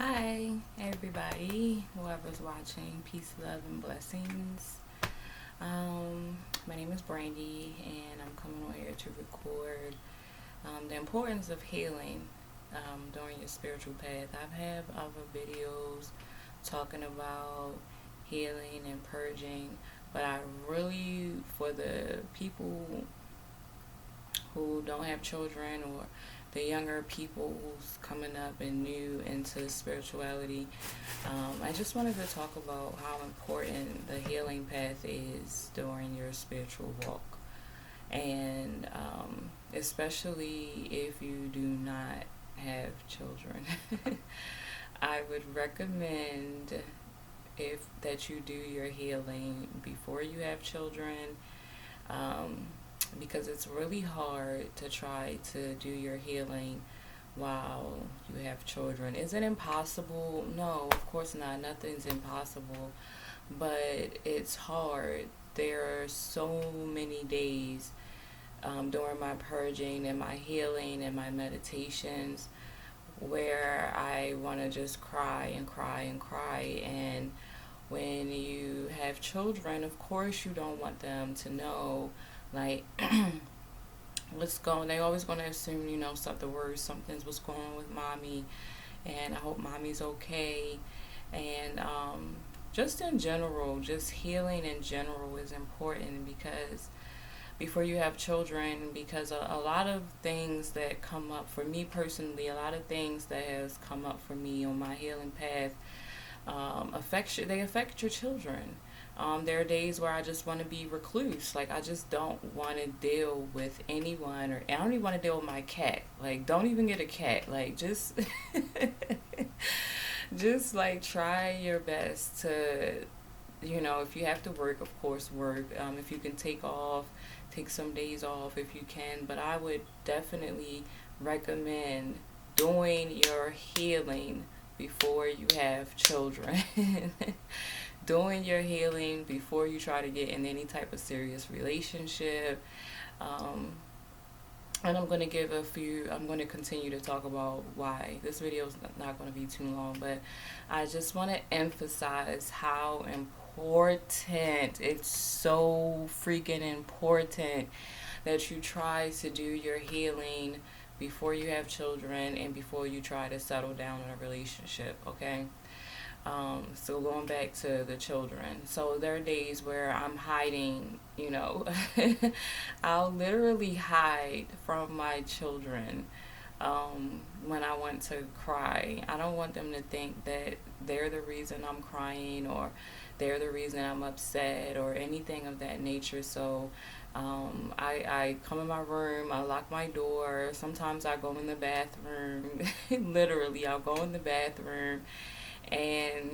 Hi, everybody, whoever's watching. Peace, love, and blessings. My name is Brandy, and I'm coming on here to record the importance of healing during your spiritual path. I've had other videos talking about healing and purging, but I really, for the people who don't have children or the younger people who's coming up and new into spirituality, I just wanted to talk about how important the healing path is during your spiritual walk. And especially if you do not have children, I would recommend if that you do your healing before you have children. Um, because it's really hard to try to do your healing while you have children. Is it impossible? No, of course not. Nothing's impossible, but it's hard. There are so many days during my purging and my healing and my meditations where I want to just cry and cry and cry. And when you have children, of course, you don't want them to know, like, what's going. They always going to assume, the worst. Something's what's going on with mommy, and I hope mommy's okay. And just in general, just healing in general is important because before you have children, because a lot of things that come up for me personally, a lot of things that has come up for me on my healing path they affect your children. There are days where I just want to be recluse. Like, I just don't want to deal with anyone, or I don't even want to deal with my cat. Like, don't even get a cat. Like, just, just like try your best to, if you have to work, of course, work. If you can take some days off if you can. But I would definitely recommend doing your healing before you have children. Doing your healing before you try to get in any type of serious relationship. And I'm going to I'm going to continue to talk about why. This video is not going to be too long, but I just want to emphasize how important, it's so freaking important that you try to do your healing before you have children and before you try to settle down in a relationship, okay? So going back to the children. So there are days where I'm hiding, I'll literally hide from my children when I want to cry. I don't want them to think that they're the reason I'm crying or they're the reason I'm upset or anything of that nature. So I come in my room, I lock my door. Sometimes I go in the bathroom. Literally, I'll go in the bathroom and,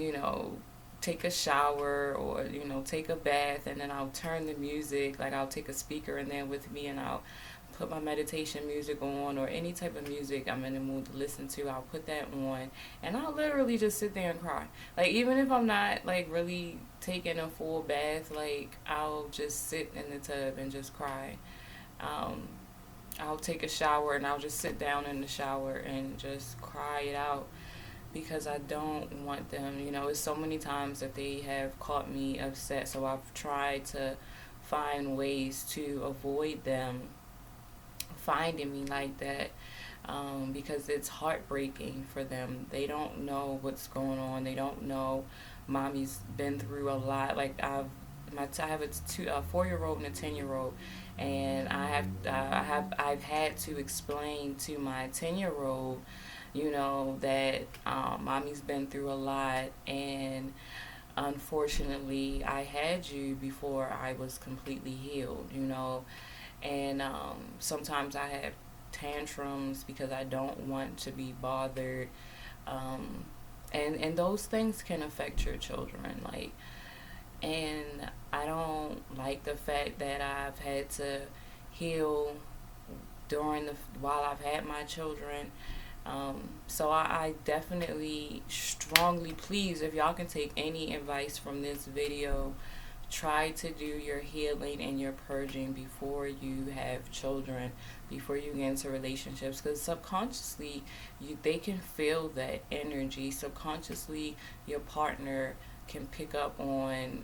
take a shower or, take a bath, and then I'll turn the music. Like, I'll take a speaker in there with me and I'll put my meditation music on, or any type of music I'm in the mood to listen to. I'll put that on and I'll literally just sit there and cry. Like, even if I'm not like really taking a full bath, like, I'll just sit in the tub and just cry. I'll take a shower and I'll just sit down in the shower and just cry it out because I don't want them, it's so many times that they have caught me upset. So I've tried to find ways to avoid them finding me like that, because it's heartbreaking for them. They don't know what's going on. They don't know mommy's been through a lot. Like, I have a 4-year-old and a 10-year-old, and I've had to explain to my 10-year-old, that mommy's been through a lot, and unfortunately I had you before I was completely healed, and sometimes I have tantrums because I don't want to be bothered, and those things can affect your children, like, and I don't like the fact that I've had to heal while I've had my children. So I definitely strongly, please, if y'all can take any advice from this video, try to do your healing and your purging before you have children, before you get into relationships, because subconsciously they can feel that energy. Subconsciously your partner can pick up on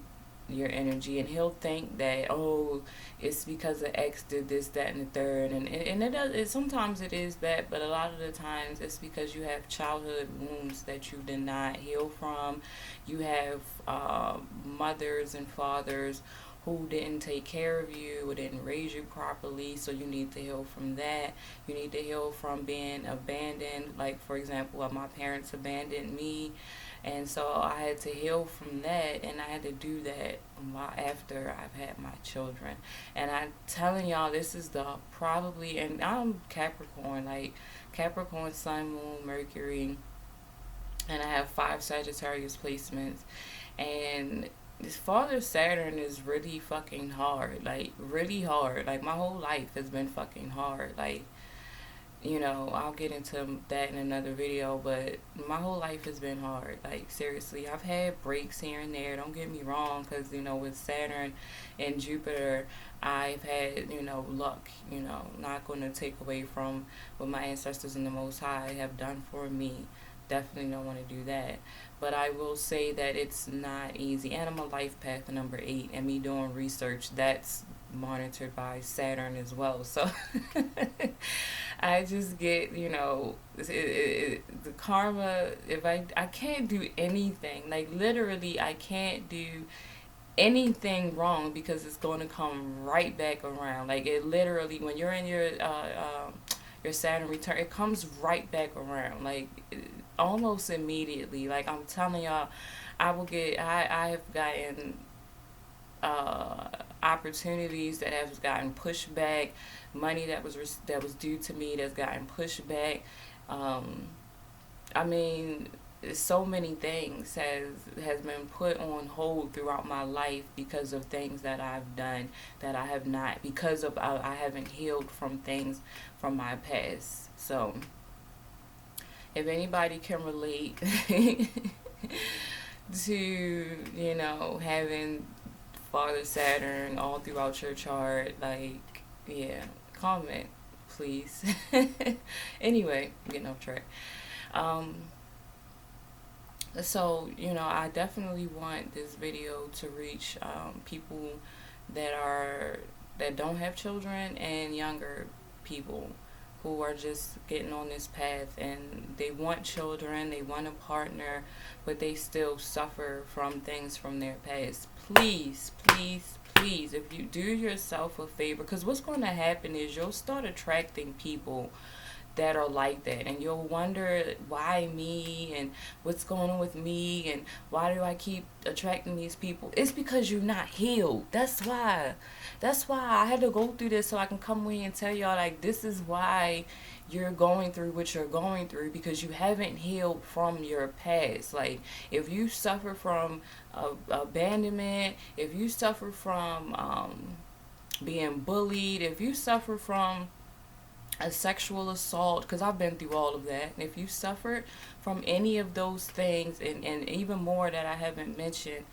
your energy, and he'll think that, oh, it's because the ex did this, that, and the third, and sometimes it is that, but a lot of the times it's because you have childhood wounds that you did not heal from. You have mothers and fathers who didn't take care of you or didn't raise you properly, so you need to heal from that. You need to heal from being abandoned. Like, for example, my parents abandoned me, and so I had to heal from that, and I had to do that after I've had my children. And I'm telling y'all, this is the probably, and I'm Capricorn, like Capricorn, Sun, Moon, Mercury, and I have 5 Sagittarius placements, and this father Saturn is really fucking hard, like really hard. Like, my whole life has been fucking hard. Like, I'll get into that in another video, but my whole life has been hard. Like, seriously, I've had breaks here and there, don't get me wrong, because, with Saturn and Jupiter, I've had, luck, not going to take away from what my ancestors and the Most High have done for me. Definitely don't want to do that. But I will say that it's not easy. And I'm a life path number 8, and me doing research, that's monitored by Saturn as well. So I just get, the karma, if I can't do anything, like literally I can't do anything wrong, because it's going to come right back around. Like, it literally, when you're in your Saturn return, it comes right back around, like almost immediately. Like, I'm telling y'all, I have gotten opportunities that have gotten pushed back, money that was due to me that's gotten pushed back. I mean, so many things has been put on hold throughout my life because of things that I've done that I have not, because of I haven't healed from things from my past. So if anybody can relate to having Father Saturn all throughout your chart, like, yeah, comment please. Anyway, I'm getting off track. So, I definitely want this video to reach people that don't have children, and younger people who are just getting on this path, and they want children, they want a partner, but they still suffer from things from their past. Please, please, please, if you do yourself a favor, because what's going to happen is you'll start attracting people that are like that, and you'll wonder, why me, and what's going on with me, and why do I keep attracting these people? It's because you're not healed. That's why I had to go through this, so I can come in and tell y'all, like, this is why you're going through what you're going through, because you haven't healed from your past. Like, if you suffer from abandonment, if you suffer from being bullied, if you suffer from a sexual assault, because I've been through all of that. And if you suffered from any of those things, and even more that I haven't mentioned,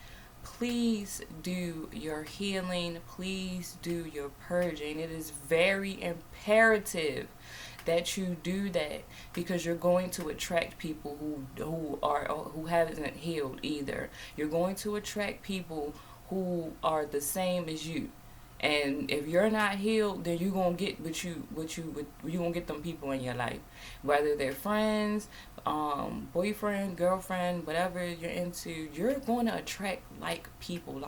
please do your healing. Please do your purging. It is very imperative that you do that, because you're going to attract people who haven't healed either. You're going to attract people who are the same as you. And if you're not healed, then you're gonna get you gonna get them people in your life, whether they're friends, boyfriend, girlfriend, whatever you're into. You're going to attract like people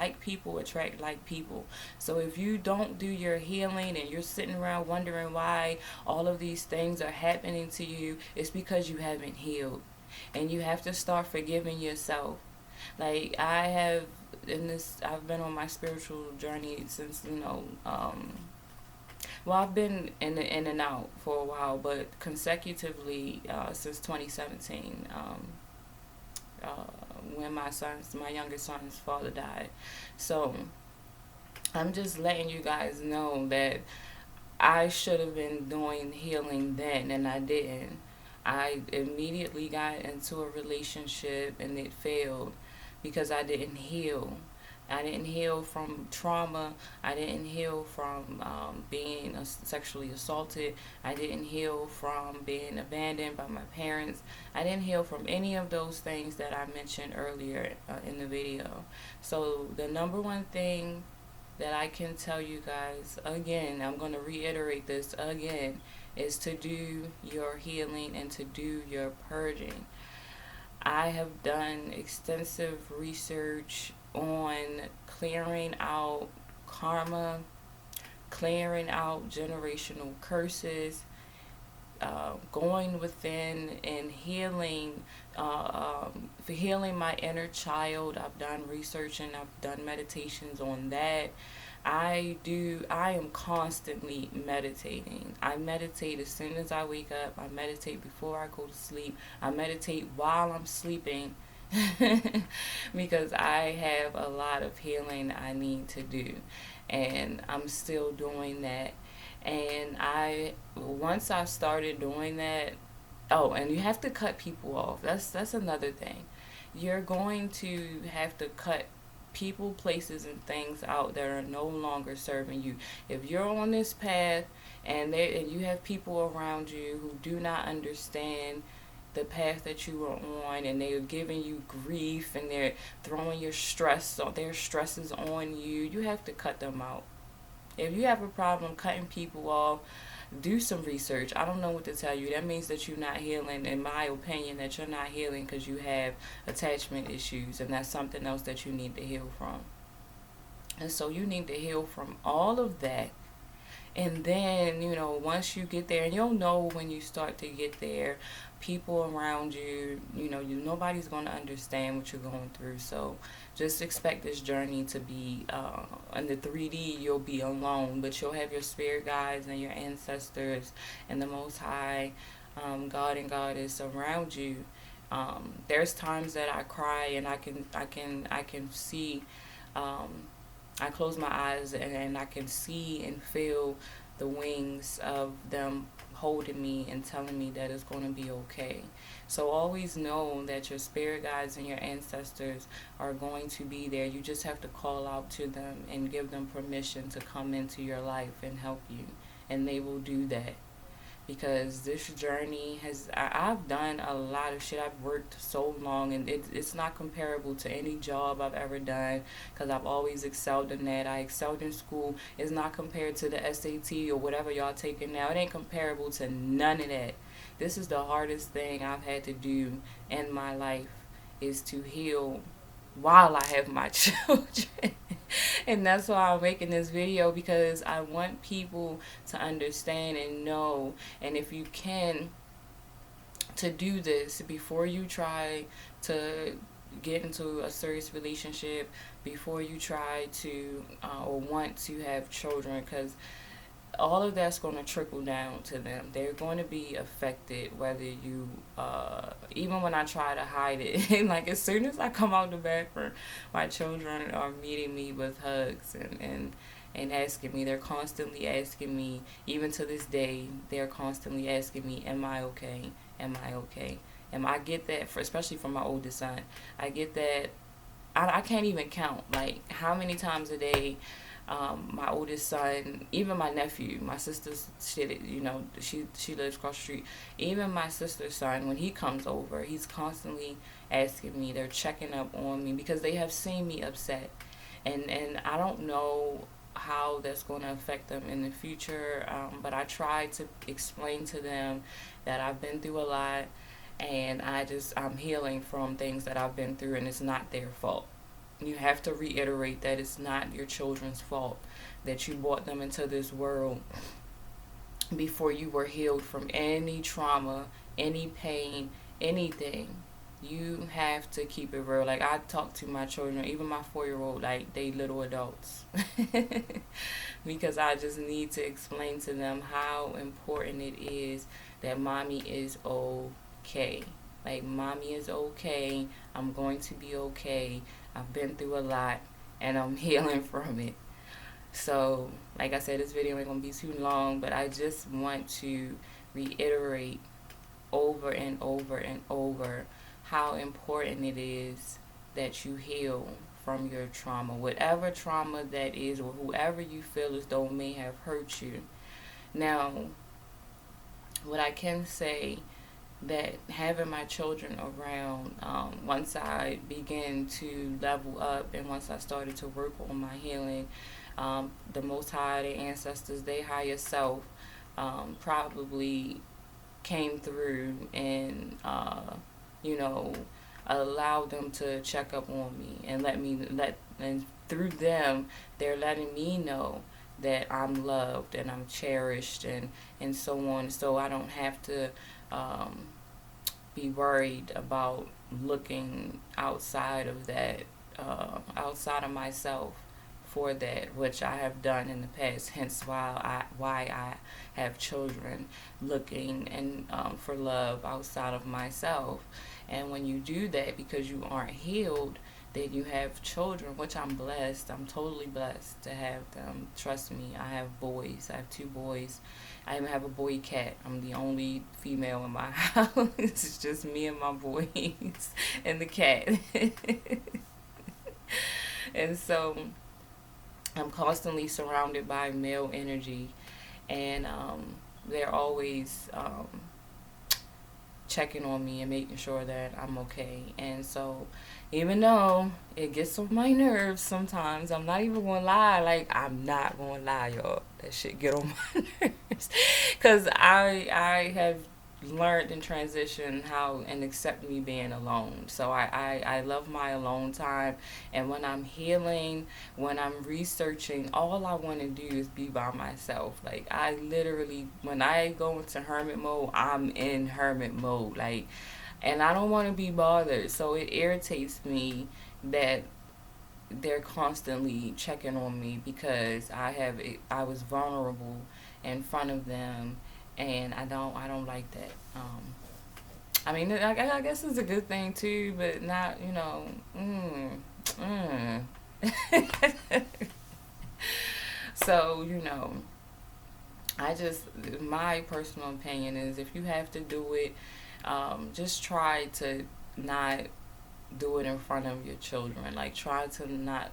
attract like people. So if you don't do your healing, and you're sitting around wondering why all of these things are happening to you, it's because you haven't healed, and you have to start forgiving yourself. Like, I've been on my spiritual journey since, I've been in and out for a while, but consecutively since 2017, when my youngest son's father died. So I'm just letting you guys know that I should have been doing healing then, and I didn't. I immediately got into a relationship, and it failed because I didn't heal. I didn't heal from trauma. I didn't heal from being sexually assaulted. I didn't heal from being abandoned by my parents. I didn't heal from any of those things that I mentioned earlier in the video. So the number one thing that I can tell you guys, again, I'm going to reiterate this again, is to do your healing and to do your purging. I have done extensive research on clearing out karma, clearing out generational curses, going within and healing, for healing my inner child. I've done research and I've done meditations on that. I am constantly meditating. I meditate as soon as I wake up. I meditate before I go to sleep. I meditate while I'm sleeping because I have a lot of healing I need to do. And I'm still doing that. And once I started doing that, oh, and you have to cut people off. That's another thing. You're going to have to cut people, places, and things out that are no longer serving you. If you're on this path and you have people around you who do not understand the path that you are on, and they're giving you grief and they're throwing their stresses on you, you have to cut them out. If you have a problem cutting people off, do some research. I don't know what to tell you. That means that you're not healing, in my opinion, that you're not healing because you have attachment issues, and that's something else that you need to heal from. And so you need to heal from all of that. And then, once you get there, and you'll know when you start to get there, people around you, nobody's going to understand what you're going through. So just expect this journey to be, in the 3D, you'll be alone, but you'll have your spirit guides and your ancestors and the Most High, God and Goddess around you. There's times that I cry and I can see, I close my eyes and I can see and feel the wings of them holding me and telling me that it's going to be okay. So always know that your spirit guides and your ancestors are going to be there. You just have to call out to them and give them permission to come into your life and help you. And they will do that. Because this journey I've done a lot of shit. I've worked so long, and it's not comparable to any job I've ever done, because I've always excelled in that. I excelled in school. It's not compared to the SAT or whatever y'all taking now. It ain't comparable to none of that. This is the hardest thing I've had to do in my life, is to heal while I have my children. And that's why I'm making this video, because I want people to understand and know. And if you can, to do this before you try to get into a serious relationship, before you try to or want to have children, because all of that's going to trickle down to them. They're going to be affected, whether you, even when I try to hide it, like as soon as I come out the bathroom, my children are meeting me with hugs and asking me. They're constantly asking me, even to this day, they're constantly asking me, am I okay? Am I okay? And I get that, especially from my oldest son. I get that. I can't even count, like, how many times a day my oldest son, even my nephew, my sister's shit, she lives across the street. Even my sister's son, when he comes over, he's constantly asking me. They're checking up on me because they have seen me upset, and I don't know how that's going to affect them in the future. But I try to explain to them that I've been through a lot, and I'm healing from things that I've been through, and it's not their fault. You have to reiterate that it's not your children's fault, that you brought them into this world before you were healed from any trauma, any pain, anything. You have to keep it real. Like, I talk to my children, even my 4-year-old, like they little adults. Because I just need to explain to them how important it is that mommy is okay. Like, mommy is okay. I'm going to be okay. I've been through a lot, and I'm healing from it. So, like I said, this video ain't going to be too long, but I just want to reiterate over and over and over how important it is that you heal from your trauma, whatever trauma that is, or whoever you feel as though may have hurt you. Now, what I can say, that having my children around, once I began to level up and once I started to work on my healing, the Most High, the ancestors, they higher self, probably came through and, you know, allowed them to check up on me and and through them, they're letting me know that I'm loved and I'm cherished, and so on. So I don't have to, be worried about looking outside of that, outside of myself for that, which I have done in the past. Hence why I have children looking and, for love outside of myself. And when you do that because you aren't healed, then you have children, which I'm blessed. I'm totally blessed to have them. Trust me, I have boys. I have 2 boys. I even have a boy cat. I'm the only female in my house. It's just me and my boys and the cat. And so I'm constantly surrounded by male energy, and, they're always, checking on me and making sure that I'm okay. And so even though it gets on my nerves sometimes, I'm not even gonna lie, like, I'm not gonna lie, y'all, that shit get on my nerves, because I have learned in transition how and accept me being alone. So I love my alone time, and when I'm healing, when I'm researching, all I want to do is be by myself. Like, I literally, when I go into hermit mode, I'm in hermit mode, like, and I don't want to be bothered. So it irritates me that they're constantly checking on me because I was vulnerable in front of them, and I don't like that. I mean, I guess it's a good thing too, but not, you know. So, you know, my personal opinion is, if you have to do it, just try to not do it in front of your children. Like, try to not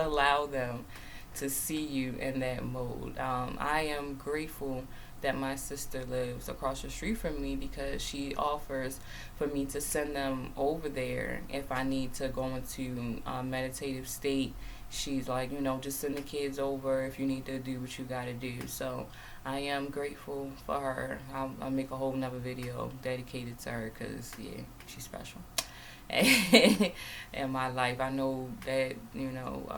allow them to see you in that mode. I am grateful that my sister lives across the street from me, because she offers for me to send them over there if I need to go into a meditative state. She's like, you know, just send the kids over if you need to do what you gotta do. So I am grateful for her. I'll make a whole nother video dedicated to her, because, yeah, she's special. In my life, I know that, you know,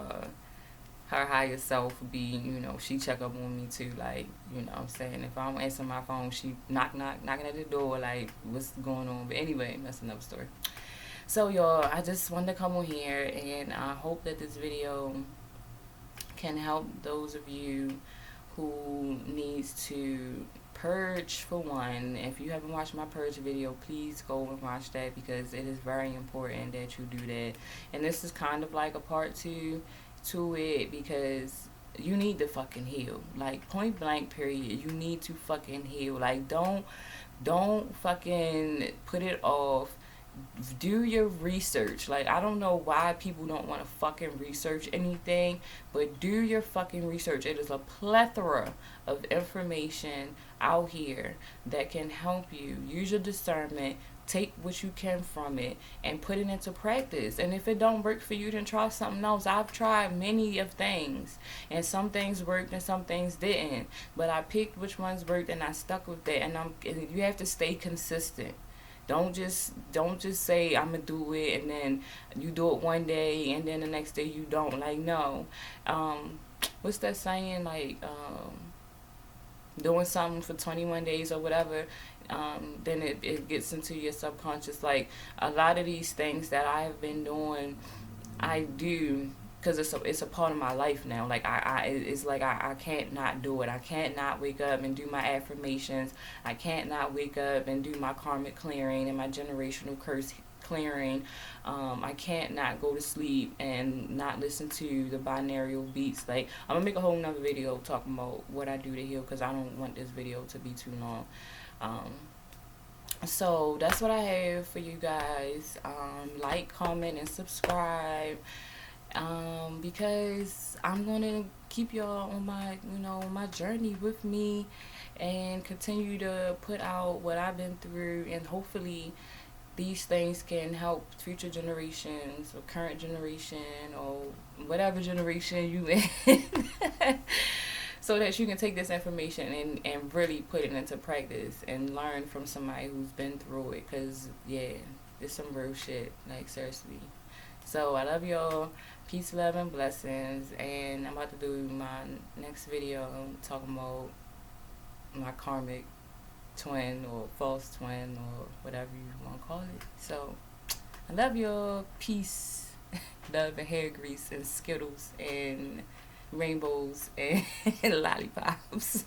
her higher self be, you know, she check up on me too, like, you know what I'm saying, if I don't answer my phone, she knocking at the door, like, what's going on. But anyway, that's another story. So, y'all, I just wanted to come on here, and I hope that this video can help those of you who needs to purge. For one, if you haven't watched my purge video, please go and watch that, because it is very important that you do that. And this is kind of like a part 2 to it, because you need to fucking heal. Like, point blank, period. You need to fucking heal. Like, don't fucking put it off. Do your research. Like, I don't know why people don't want to fucking research anything, but do your fucking research. It is a plethora of information out here that can help you. Use your discernment. Take what you can from it and put it into practice. And if it don't work for you, then try something else. I've tried many of things, and some things worked and some things didn't. But I picked which ones worked, and I stuck with that. And you have to stay consistent. Don't just say I'm gonna do it, and then you do it one day and then the next day you don't. Like, no. What's that saying? Like, doing something for 21 days or whatever, then it gets into your subconscious. Like, a lot of these things that I have been doing, I do because it's a part of my life now. Like, it's like I can't not do it. I can't not wake up and do my affirmations. I can't not wake up and do my karmic clearing and my generational curse clearing. I can't not go to sleep and not listen to the binaural beats. Like, I'm gonna make a whole nother video talking about what I do to heal, because I don't want this video to be too long. So that's what I have for you guys. Like, comment, and subscribe. Because I'm gonna keep y'all on my, my journey with me, and continue to put out what I've been through, and hopefully these things can help future generations or current generation or whatever generation you in. So that you can take this information and really put it into practice and learn from somebody who's been through it. Because, yeah, it's some real shit. Like, seriously. So, I love y'all. Peace, love, and blessings. And I'm about to do my next video talking about my karmic twin or false twin or whatever you want to call it. So, I love y'all. Peace, love, and hair grease, and Skittles, and rainbows, and lollipops.